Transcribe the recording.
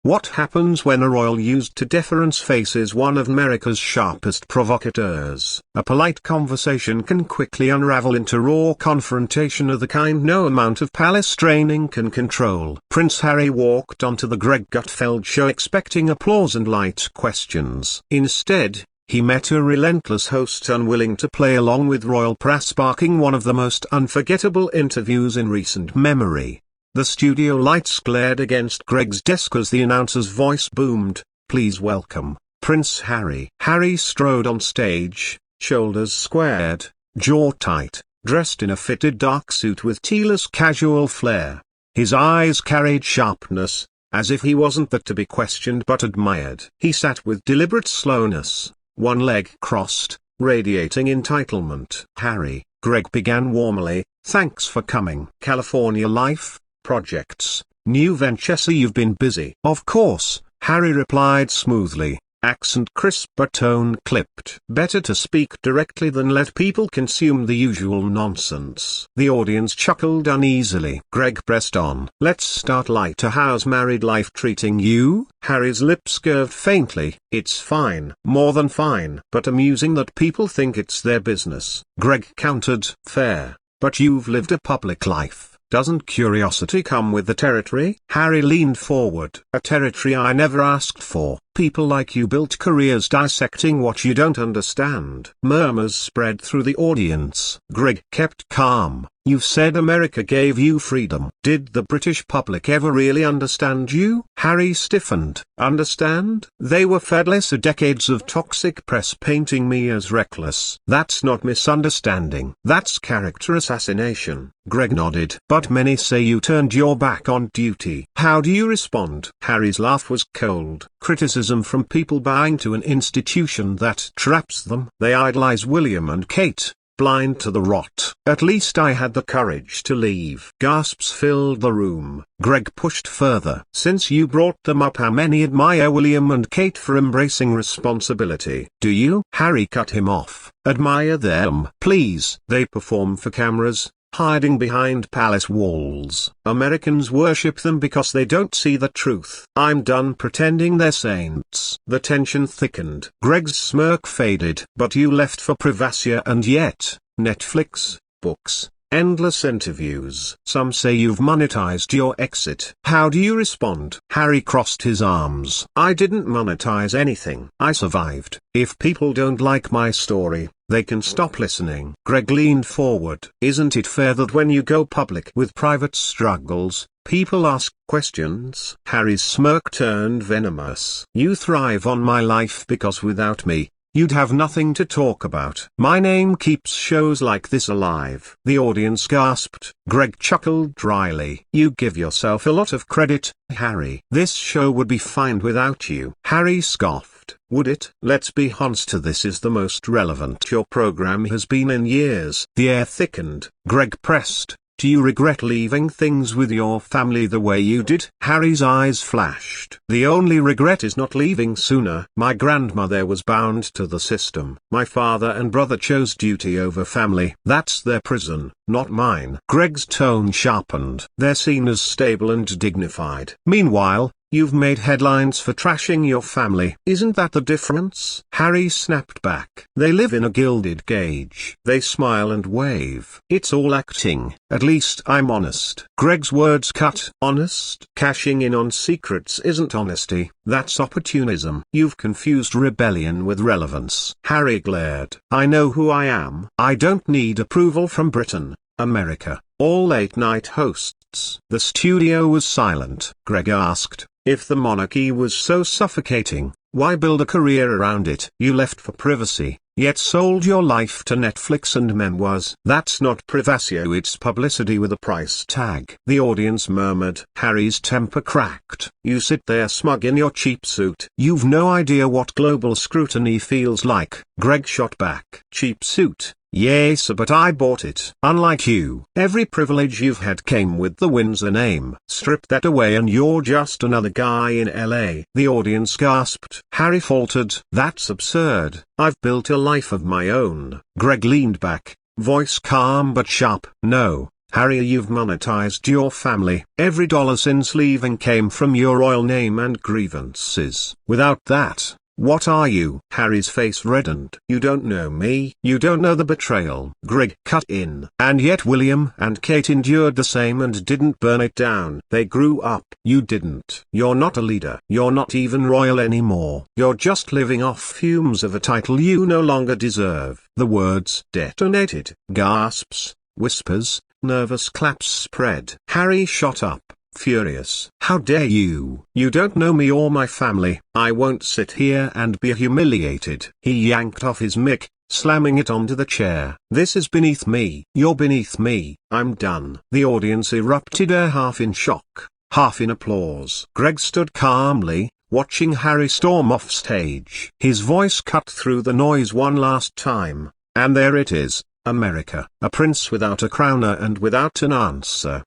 What happens when a royal used to deference faces one of America's sharpest provocateurs? A polite conversation can quickly unravel into raw confrontation of the kind no amount of palace training can control. Prince Harry walked onto the Greg Gutfeld show expecting applause and light questions. Instead, he met a relentless host unwilling to play along with royal praise, sparking one of the most unforgettable interviews in recent memory. The studio lights glared against Greg's desk as the announcer's voice boomed, "Please welcome, Prince Harry." Harry strode on stage, shoulders squared, jaw tight, dressed in a fitted dark suit with teal's casual flair. His eyes carried sharpness, as if he wasn't there to be questioned but admired. He sat with deliberate slowness, one leg crossed, radiating entitlement. "Harry," Greg began warmly, "thanks for coming. California life? Projects, new ventures? You've been busy." "Of course," Harry replied smoothly, accent crisp but tone clipped. "Better to speak directly than let people consume the usual nonsense." The audience chuckled uneasily. Greg pressed on. "Let's start lighter. How's married life treating you?" Harry's lips curved faintly. "It's fine. More than fine. But amusing that people think it's their business." Greg countered. "Fair. But you've lived a public life. Doesn't curiosity come with the territory?" Harry leaned forward. "A territory I never asked for. People like you built careers dissecting what you don't understand." Murmurs spread through the audience. Greg kept calm. "You've said America gave you freedom. Did the British public ever really understand you?" Harry stiffened. "Understand? They were fed lesser decades of toxic press painting me as reckless." "That's not misunderstanding. That's character assassination." Greg nodded. "But many say you turned your back on duty. How do you respond?" Harry's laugh was cold. "Criticism from people bowing to an institution that traps them. They idolize William and Kate, blind to the rot. At least I had the courage to leave." Gasps filled the room. Greg pushed further. "Since you brought them up, how many admire William and Kate for embracing responsibility?" "Do you?" Harry cut him off. "Admire them? Please. They perform for cameras, hiding behind palace walls. Americans worship them because they don't see the truth. I'm done pretending they're saints." The tension thickened. Greg's smirk faded. "But you left for privacy and yet, Netflix, books, endless interviews. Some say you've monetized your exit. How do you respond?" Harry crossed his arms. "I didn't monetize anything. I survived. If people don't like my story, they can stop listening." Greg leaned forward. "Isn't it fair that when you go public with private struggles, people ask questions?" Harry's smirk turned venomous. "You thrive on my life because without me, you'd have nothing to talk about. My name keeps shows like this alive." The audience gasped. Greg chuckled dryly. "You give yourself a lot of credit, Harry. This show would be fine without you." Harry scoffed. "Would it? Let's be honest, this is the most relevant your program has been in years." The air thickened. Greg pressed. "Do you regret leaving things with your family the way you did?" Harry's eyes flashed. "The only regret is not leaving sooner. My grandmother was bound to the system. My father and brother chose duty over family. That's their prison, not mine." Greg's tone sharpened. "They're seen as stable and dignified. Meanwhile, you've made headlines for trashing your family. Isn't that the difference?" Harry snapped back. "They live in a gilded cage. They smile and wave. It's all acting. At least I'm honest." Greg's words cut. "Honest? Cashing in on secrets isn't honesty, that's opportunism." "You've confused rebellion with relevance." Harry glared. "I know who I am. I don't need approval from Britain, America, all late-night hosts." The studio was silent. Greg asked, "If the monarchy was so suffocating, why build a career around it? You left for privacy, yet sold your life to Netflix and memoirs." "That's not privacy, it's publicity with a price tag." The audience murmured. Harry's temper cracked. "You sit there smug in your cheap suit. You've no idea what global scrutiny feels like." Greg shot back. "Cheap suit? Yes, but I bought it. Unlike you, every privilege you've had came with the Windsor name. Strip that away and you're just another guy in LA." The audience gasped. Harry faltered. "That's absurd. I've built a life of my own." Greg leaned back, voice calm but sharp. "No, Harry, you've monetized your family. Every dollar since leaving came from your royal name and grievances. Without that, what are you? Harry's face reddened. You don't know me. You don't know the betrayal. Greg cut in. And yet William and Kate endured the same and didn't burn it down. They grew up. You didn't. You're not a leader. You're not even royal anymore. You're just living off fumes of a title you no longer deserve. The words detonated. Gasps, whispers, nervous claps spread. Harry shot up, furious. How dare you? You don't know me or my family. I won't sit here and be humiliated. He yanked off his mic, slamming it onto the chair. This is beneath me. You're beneath me. I'm done. The audience erupted, half in shock, half in applause. Greg stood calmly, watching Harry storm off stage. His voice cut through the noise one last time. And there it is, America. A prince without a crown and without an answer.